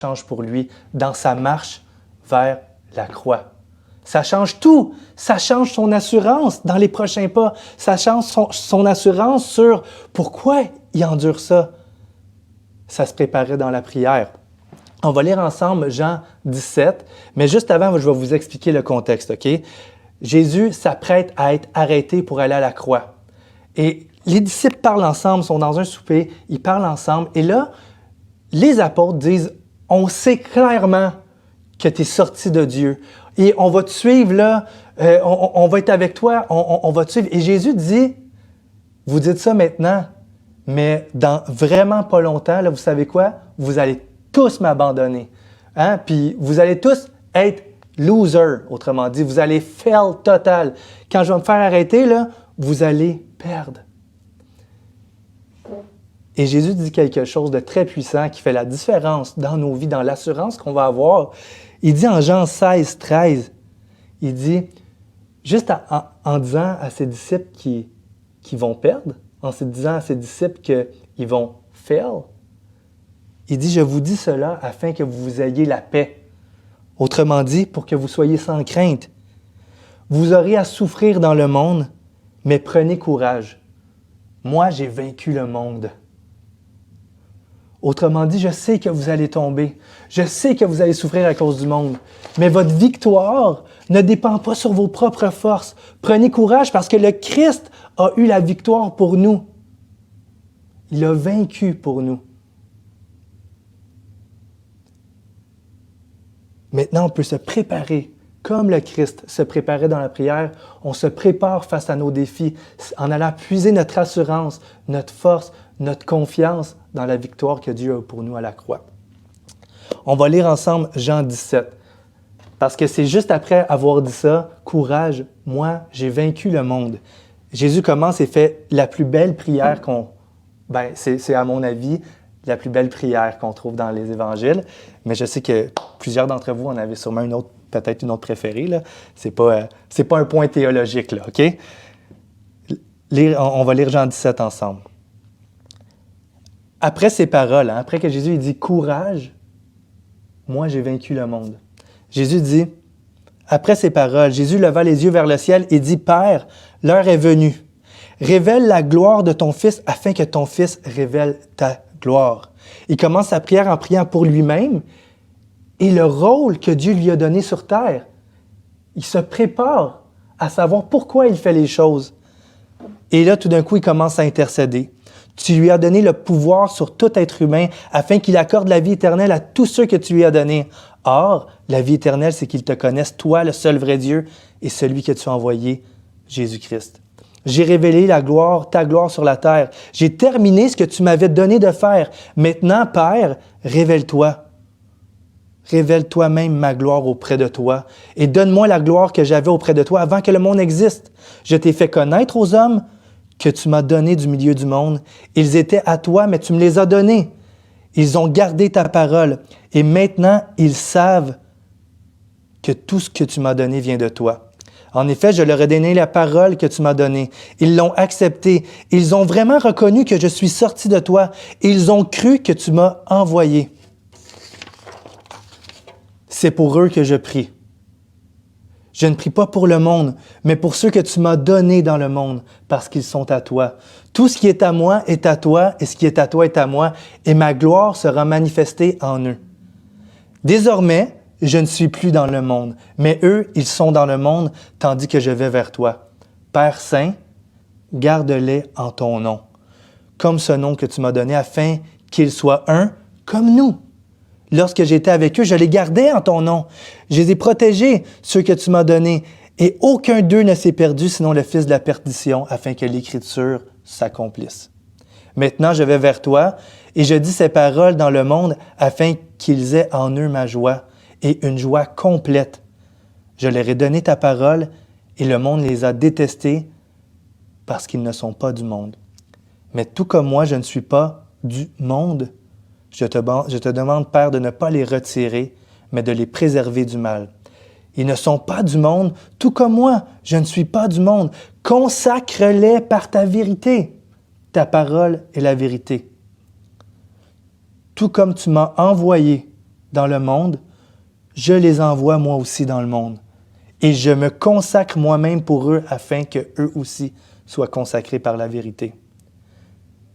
change pour lui dans sa marche vers la croix. Ça change tout. Ça change son assurance dans les prochains pas. Ça change son assurance sur pourquoi il endure ça. Ça se préparait dans la prière. On va lire ensemble Jean 17, mais juste avant, je vais vous expliquer le contexte, OK? Jésus s'apprête à être arrêté pour aller à la croix. Et les disciples parlent ensemble, sont dans un souper, ils parlent ensemble. Et là, les apôtres disent, on sait clairement que tu es sorti de Dieu. Et on va te suivre là, on va être avec toi, on va te suivre. Et Jésus dit, vous dites ça maintenant, mais dans vraiment pas longtemps, là, vous savez quoi? Vous allez tous m'abandonner. Hein? Puis vous allez tous être losers, autrement dit. Vous allez fail total. Quand je vais me faire arrêter, là, vous allez perdre. Et Jésus dit quelque chose de très puissant qui fait la différence dans nos vies, dans l'assurance qu'on va avoir. Il dit en Jean 16, 13, il dit, juste en disant à ses disciples qui vont perdre, en se disant à ses disciples qu'ils vont fail, il dit, je vous dis cela afin que vous ayez la paix. Autrement dit, pour que vous soyez sans crainte. Vous aurez à souffrir dans le monde, mais prenez courage. Moi, j'ai vaincu le monde. Autrement dit, je sais que vous allez tomber. Je sais que vous allez souffrir à cause du monde. Mais votre victoire ne dépend pas sur vos propres forces. Prenez courage parce que le Christ a eu la victoire pour nous. Il a vaincu pour nous. Maintenant, on peut se préparer comme le Christ se préparait dans la prière. On se prépare face à nos défis en allant puiser notre assurance, notre force, notre confiance dans la victoire que Dieu a pour nous à la croix. On va lire ensemble Jean 17. Parce que c'est juste après avoir dit ça, « Courage, moi, j'ai vaincu le monde. » Jésus commence et fait la plus belle prière c'est à mon avis, la plus belle prière qu'on trouve dans les évangiles. Mais je sais que plusieurs d'entre vous en avaient sûrement une autre, peut-être une autre préférée. Là. C'est pas un point théologique, là, OK? On va lire Jean 17 ensemble. Après ces paroles, après que Jésus il dit « Courage, moi j'ai vaincu le monde ». Jésus dit, après ces paroles, Jésus leva les yeux vers le ciel et dit « Père, l'heure est venue. Révèle la gloire de ton Fils afin que ton Fils révèle ta gloire. » Il commence sa prière en priant pour lui-même et le rôle que Dieu lui a donné sur terre. Il se prépare à savoir pourquoi il fait les choses. Et là, tout d'un coup, il commence à intercéder. Tu lui as donné le pouvoir sur tout être humain afin qu'il accorde la vie éternelle à tous ceux que tu lui as donnés. Or, la vie éternelle, c'est qu'ils te connaissent, toi, le seul vrai Dieu, et celui que tu as envoyé, Jésus-Christ. J'ai révélé ta gloire sur la terre. J'ai terminé ce que tu m'avais donné de faire. Maintenant, Père, révèle-toi. Révèle toi-même ma gloire auprès de toi et donne-moi la gloire que j'avais auprès de toi avant que le monde existe. Je t'ai fait connaître aux hommes que tu m'as donnés du milieu du monde. Ils étaient à toi, mais tu me les as donnés. Ils ont gardé ta parole et maintenant ils savent que tout ce que tu m'as donné vient de toi. En effet, je leur ai donné la parole que tu m'as donnée. Ils l'ont acceptée. Ils ont vraiment reconnu que je suis sorti de toi. Ils ont cru que tu m'as envoyé. C'est pour eux que je prie. Je ne prie pas pour le monde, mais pour ceux que tu m'as donnés dans le monde, parce qu'ils sont à toi. Tout ce qui est à moi est à toi, et ce qui est à toi est à moi, et ma gloire sera manifestée en eux. Désormais, je ne suis plus dans le monde, mais eux, ils sont dans le monde, tandis que je vais vers toi. Père Saint, garde-les en ton nom, comme ce nom que tu m'as donné, afin qu'ils soient un comme nous. Lorsque j'étais avec eux, je les gardais en ton nom. Je les ai protégés, ceux que tu m'as donnés, et aucun d'eux ne s'est perdu, sinon le fils de la perdition, afin que l'Écriture s'accomplisse. Maintenant, je vais vers toi, et je dis ces paroles dans le monde, afin qu'ils aient en eux ma joie, et une joie complète. Je leur ai donné ta parole, et le monde les a détestés, parce qu'ils ne sont pas du monde. Mais tout comme moi, je ne suis pas du monde, je te demande, Père, de ne pas les retirer, mais de les préserver du mal. Ils ne sont pas du monde, tout comme moi, je ne suis pas du monde. Consacre-les par ta vérité. Ta parole est la vérité. Tout comme tu m'as envoyé dans le monde, je les envoie moi aussi dans le monde. Et je me consacre moi-même pour eux afin qu'eux aussi soient consacrés par la vérité.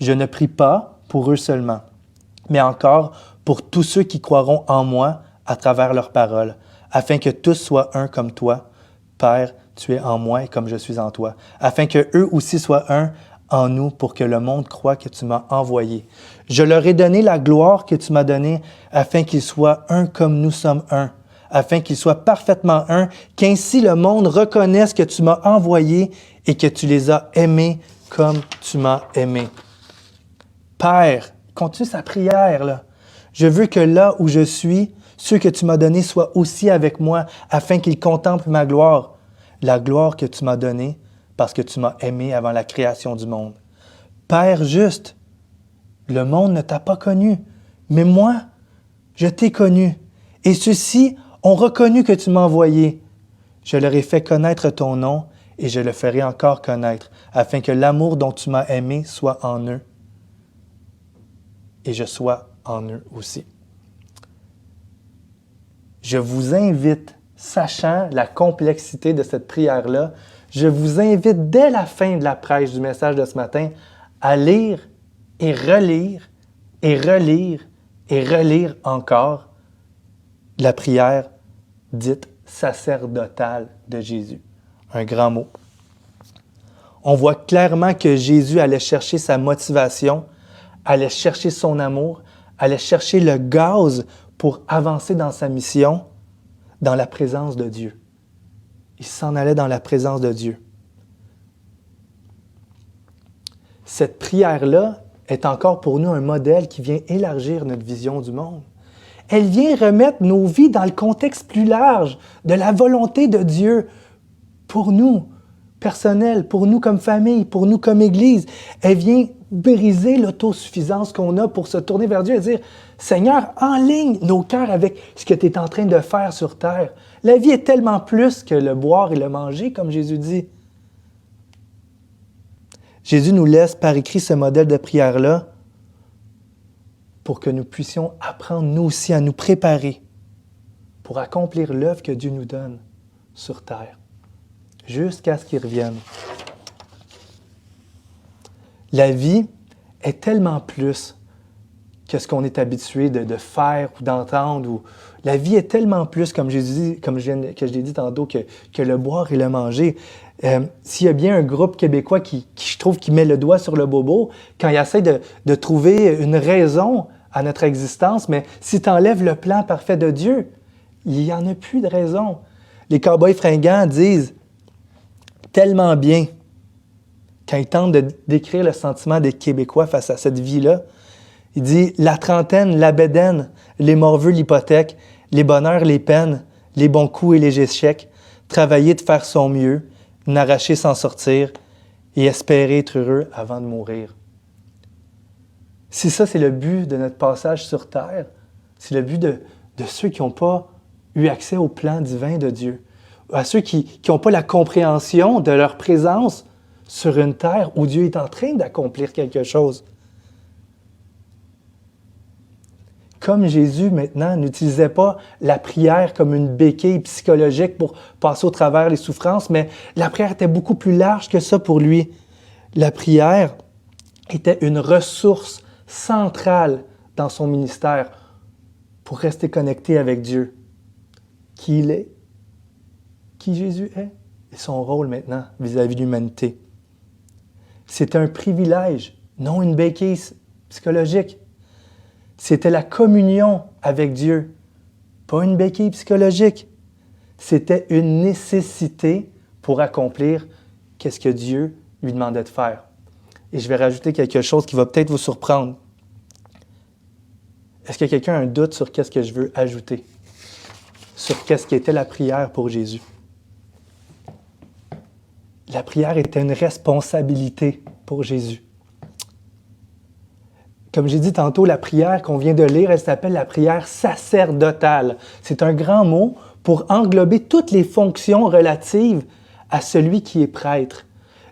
Je ne prie pas pour eux seulement, mais encore pour tous ceux qui croiront en moi à travers leurs paroles, afin que tous soient un comme toi. Père, tu es en moi et comme je suis en toi, afin qu'eux aussi soient un en nous pour que le monde croie que tu m'as envoyé. Je leur ai donné la gloire que tu m'as donnée, afin qu'ils soient un comme nous sommes un, afin qu'ils soient parfaitement un, qu'ainsi le monde reconnaisse que tu m'as envoyé et que tu les as aimés comme tu m'as aimé. Père, continue sa prière, là. Je veux que là où je suis, ceux que tu m'as donnés soient aussi avec moi, afin qu'ils contemplent ma gloire, la gloire que tu m'as donnée, parce que tu m'as aimé avant la création du monde. Père juste, le monde ne t'a pas connu, mais moi, je t'ai connu. Et ceux-ci ont reconnu que tu m'as envoyé. Je leur ai fait connaître ton nom et je le ferai encore connaître, afin que l'amour dont tu m'as aimé soit en eux et je sois en eux aussi. Je vous invite, sachant la complexité de cette prière-là, je vous invite dès la fin de la prêche du message de ce matin à lire et relire et relire et relire encore la prière dite sacerdotale de Jésus. Un grand mot. On voit clairement que Jésus allait chercher sa motivation, allait chercher son amour, allait chercher le gaz pour avancer dans sa mission, dans la présence de Dieu. Il s'en allait dans la présence de Dieu. Cette prière-là est encore pour nous un modèle qui vient élargir notre vision du monde. Elle vient remettre nos vies dans le contexte plus large de la volonté de Dieu pour nous, personnel, pour nous comme famille, pour nous comme Église. Elle vient briser l'autosuffisance qu'on a pour se tourner vers Dieu et dire « Seigneur, enligne nos cœurs avec ce que tu es en train de faire sur terre. » La vie est tellement plus que le boire et le manger, comme Jésus dit. Jésus nous laisse par écrit ce modèle de prière-là pour que nous puissions apprendre nous aussi à nous préparer pour accomplir l'œuvre que Dieu nous donne sur terre, jusqu'à ce qu'il revienne. La vie est tellement plus que ce qu'on est habitué de faire ou d'entendre. La vie est tellement plus, comme je l'ai dit tantôt, que le boire et le manger. S'il y a bien un groupe québécois qui je trouve, qui met le doigt sur le bobo, quand il essaie de trouver une raison à notre existence, mais si tu enlèves le plan parfait de Dieu, il n'y en a plus de raison. Les cow-boys fringants disent tellement bien, quand ils tentent de décrire le sentiment des Québécois face à cette vie-là, il dit « La trentaine, la bédaine, les morveux, l'hypothèque, les bonheurs, les peines, les bons coups et les échecs, travailler de faire son mieux, n'arracher sans sortir et espérer être heureux avant de mourir. » Si ça, c'est le but de notre passage sur terre, c'est le but de ceux qui n'ont pas eu accès au plan divin de Dieu, à ceux qui n'ont pas la compréhension de leur présence sur une terre où Dieu est en train d'accomplir quelque chose. Comme Jésus, maintenant, n'utilisait pas la prière comme une béquille psychologique pour passer au travers les souffrances, mais la prière était beaucoup plus large que ça pour lui. La prière était une ressource centrale dans son ministère pour rester connecté avec Dieu. Qui il est, qui Jésus est, et son rôle maintenant vis-à-vis de l'humanité. C'était un privilège, non une béquille psychologique. C'était la communion avec Dieu, pas une béquille psychologique. C'était une nécessité pour accomplir ce que Dieu lui demandait de faire. Et je vais rajouter quelque chose qui va peut-être vous surprendre. Est-ce que quelqu'un a un doute sur qu'est-ce que je veux ajouter? Sur qu'est-ce qui était la prière pour Jésus? La prière était une responsabilité pour Jésus. Comme j'ai dit tantôt, la prière qu'on vient de lire, elle s'appelle la prière sacerdotale. C'est un grand mot pour englober toutes les fonctions relatives à celui qui est prêtre.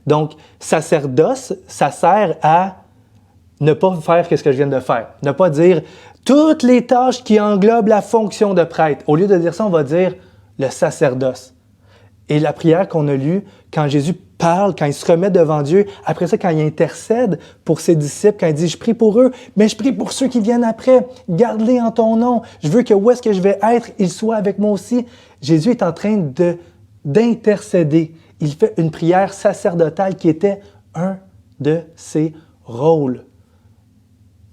Donc, sacerdoce, ça sert à ne pas faire ce que je viens de faire. Ne pas dire Toutes les tâches qui englobent la fonction de prêtre. Au lieu de dire ça, on va dire le sacerdoce. Et la prière qu'on a lue, quand Jésus parle, quand il se remet devant Dieu, après ça, quand il intercède pour ses disciples, quand il dit « Je prie pour eux, mais je prie pour ceux qui viennent après. Garde-les en ton nom. Je veux que où est-ce que je vais être, ils soient avec moi aussi. » Jésus est en train d'intercéder. Il fait une prière sacerdotale qui était un de ses rôles,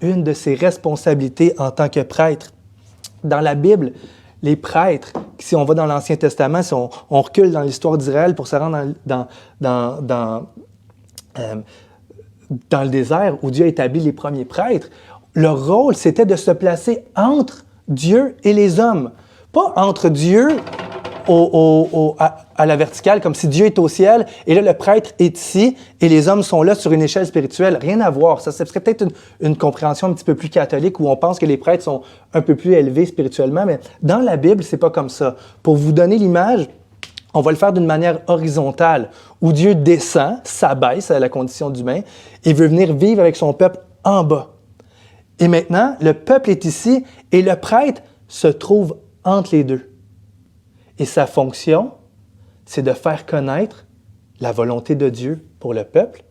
une de ses responsabilités en tant que prêtre. Dans la Bible, les prêtres, si on va dans l'Ancien Testament, si on recule dans l'histoire d'Israël pour se rendre dans le désert où Dieu a établi les premiers prêtres, leur rôle, c'était de se placer entre Dieu et les hommes. Pas entre Dieu à la verticale, comme si Dieu est au ciel, et là, le prêtre est ici, et les hommes sont là sur une échelle spirituelle. Rien à voir. Ça serait peut-être une compréhension un petit peu plus catholique, où on pense que les prêtres sont un peu plus élevés spirituellement, mais dans la Bible, c'est pas comme ça. Pour vous donner l'image, on va le faire d'une manière horizontale, où Dieu descend, s'abaisse à la condition d'humain, et veut venir vivre avec son peuple en bas. Et maintenant, le peuple est ici, et le prêtre se trouve entre les deux. Et sa fonction, c'est de faire connaître la volonté de Dieu pour le peuple,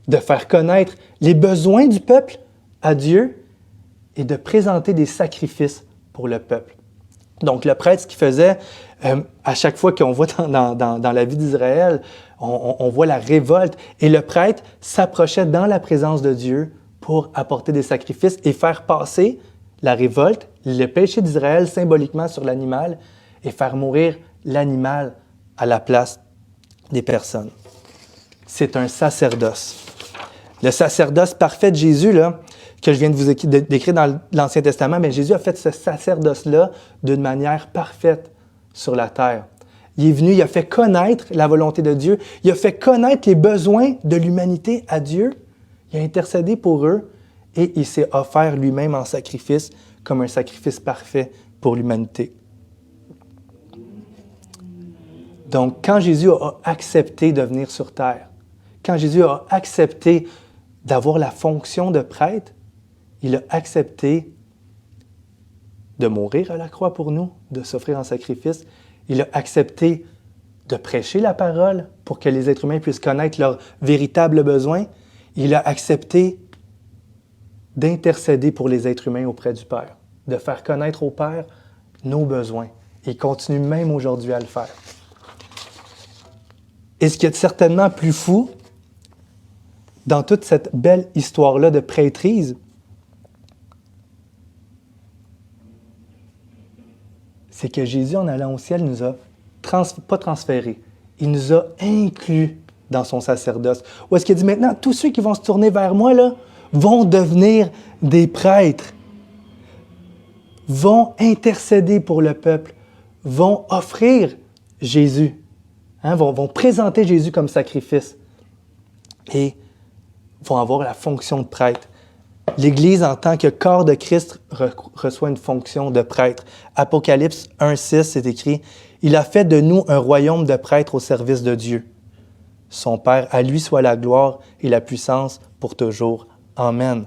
de faire connaître les besoins du peuple à Dieu et de présenter des sacrifices pour le peuple. Donc, le prêtre, ce qu'il faisait, à chaque fois qu'on voit dans la vie d'Israël, on voit la révolte, et le prêtre s'approchait dans la présence de Dieu pour apporter des sacrifices et faire passer la révolte, le péché d'Israël symboliquement sur l'animal, et faire mourir l'animal à la place des personnes. C'est un sacerdoce. Le sacerdoce parfait de Jésus, là, que je viens de vous décrire dans l'Ancien Testament, mais Jésus a fait ce sacerdoce-là d'une manière parfaite sur la terre. Il est venu, il a fait connaître la volonté de Dieu, il a fait connaître les besoins de l'humanité à Dieu, il a intercédé pour eux et il s'est offert lui-même en sacrifice comme un sacrifice parfait pour l'humanité. Donc, quand Jésus a accepté de venir sur terre, quand Jésus a accepté d'avoir la fonction de prêtre, il a accepté de mourir à la croix pour nous, de s'offrir en sacrifice. Il a accepté de prêcher la parole pour que les êtres humains puissent connaître leurs véritables besoins. Il a accepté d'intercéder pour les êtres humains auprès du Père, de faire connaître au Père nos besoins. Il continue même aujourd'hui à le faire. Et ce qui est certainement plus fou dans toute cette belle histoire-là de prêtrise, c'est que Jésus, en allant au ciel, nous a pas transférés, il nous a inclus dans son sacerdoce. Où est-ce qu'il dit maintenant, tous ceux qui vont se tourner vers moi, là, vont devenir des prêtres, vont intercéder pour le peuple, vont offrir Jésus. Vont présenter Jésus comme sacrifice et vont avoir la fonction de prêtre. L'Église, en tant que corps de Christ, reçoit une fonction de prêtre. Apocalypse 1,6, c'est écrit « Il a fait de nous un royaume de prêtres au service de Dieu. Son Père, à lui soit la gloire et la puissance pour toujours. Amen. »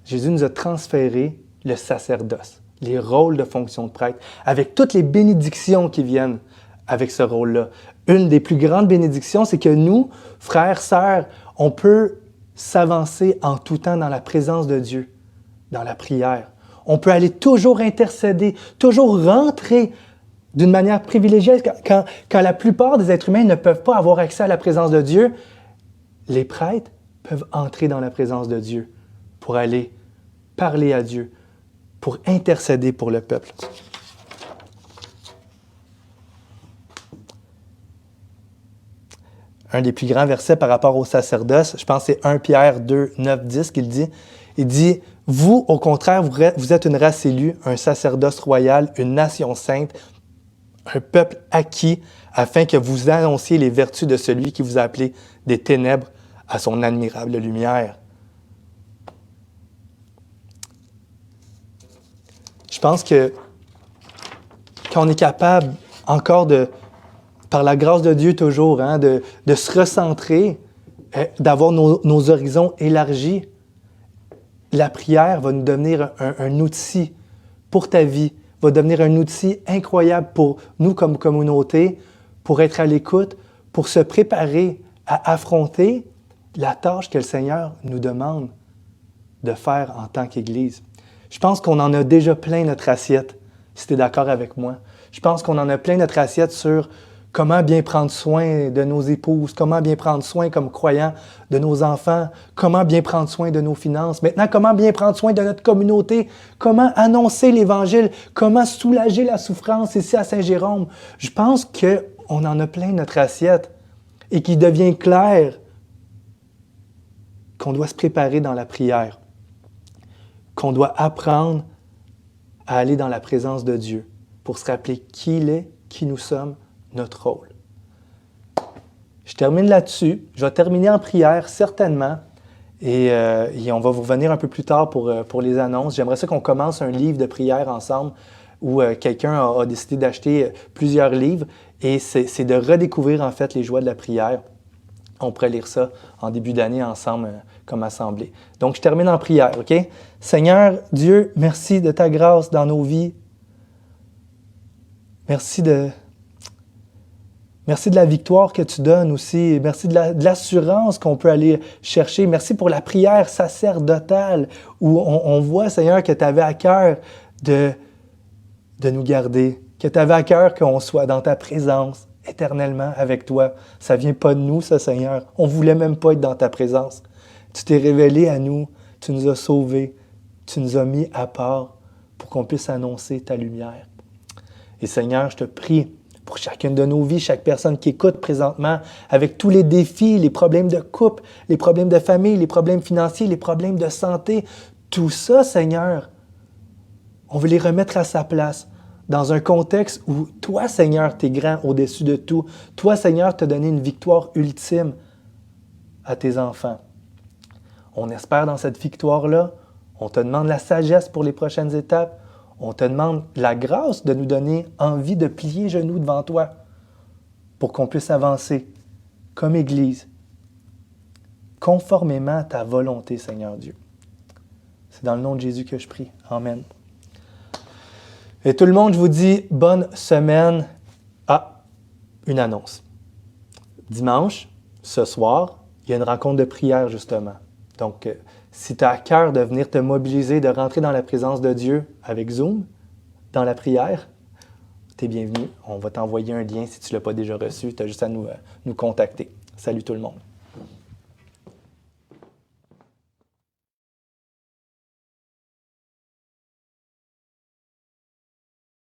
Jésus nous a transféré le sacerdoce, les rôles de fonction de prêtre, avec toutes les bénédictions qui viennent avec ce rôle-là. Une des plus grandes bénédictions, c'est que nous, frères, sœurs, on peut s'avancer en tout temps dans la présence de Dieu, dans la prière. On peut aller toujours intercéder, toujours rentrer d'une manière privilégiée. Quand la plupart des êtres humains ne peuvent pas avoir accès à la présence de Dieu, les prêtres peuvent entrer dans la présence de Dieu pour aller parler à Dieu, pour intercéder pour le peuple. Un des plus grands versets par rapport au sacerdoce, je pense que c'est 1 Pierre 2, 9, 10 qu'il dit. Il dit « Vous, au contraire, vous êtes une race élue, un sacerdoce royal, une nation sainte, un peuple acquis, afin que vous annonciez les vertus de celui qui vous a appelé des ténèbres à son admirable lumière. » Je pense que quand on est capable encore par la grâce de Dieu toujours, de se recentrer, d'avoir nos horizons élargis, la prière va nous devenir un outil pour ta vie, va devenir un outil incroyable pour nous comme communauté, pour être à l'écoute, pour se préparer à affronter la tâche que le Seigneur nous demande de faire en tant qu'Église. Je pense qu'on en a déjà plein notre assiette, si tu es d'accord avec moi. Je pense qu'on en a plein notre assiette sur comment bien prendre soin de nos épouses, comment bien prendre soin comme croyants de nos enfants, comment bien prendre soin de nos finances. Maintenant, comment bien prendre soin de notre communauté, comment annoncer l'Évangile, comment soulager la souffrance ici à Saint-Jérôme. Je pense qu'on en a plein notre assiette et qu'il devient clair qu'on doit se préparer dans la prière, qu'on doit apprendre à aller dans la présence de Dieu pour se rappeler qui il est, qui nous sommes, notre rôle. Je termine là-dessus. Je vais terminer en prière, certainement, et on va vous revenir un peu plus tard pour les annonces. J'aimerais ça qu'on commence un livre de prière ensemble où quelqu'un a décidé d'acheter plusieurs livres, et c'est de redécouvrir en fait les joies de la prière. On pourrait lire ça en début d'année ensemble comme assemblée. Donc, je termine en prière, OK? Seigneur Dieu, merci de ta grâce dans nos vies. Merci de la victoire que tu donnes aussi. Merci de l'assurance qu'on peut aller chercher. Merci pour la prière sacerdotale où on voit, Seigneur, que tu avais à cœur de nous garder, que tu avais à cœur qu'on soit dans ta présence éternellement avec toi. Ça ne vient pas de nous, ça, Seigneur. On ne voulait même pas être dans ta présence. Tu t'es révélé à nous, tu nous as sauvés, tu nous as mis à part pour qu'on puisse annoncer ta lumière. Et Seigneur, je te prie pour chacune de nos vies, chaque personne qui écoute présentement, avec tous les défis, les problèmes de couple, les problèmes de famille, les problèmes financiers, les problèmes de santé, tout ça, Seigneur, on veut les remettre à sa place dans un contexte où toi, Seigneur, tu es grand au-dessus de tout. Toi, Seigneur, tu as donné une victoire ultime à tes enfants. On espère dans cette victoire-là. On te demande la sagesse pour les prochaines étapes. On te demande la grâce de nous donner envie de plier genoux devant toi pour qu'on puisse avancer comme Église, conformément à ta volonté, Seigneur Dieu. C'est dans le nom de Jésus que je prie. Amen. Et tout le monde, je vous dis bonne semaine. Ah, une annonce. Dimanche, ce soir, il y a une rencontre de prière, justement. Donc, si tu as à cœur de venir te mobiliser, de rentrer dans la présence de Dieu avec Zoom, dans la prière, tu es bienvenu. On va t'envoyer un lien si tu ne l'as pas déjà reçu. Tu as juste à nous contacter. Salut tout le monde.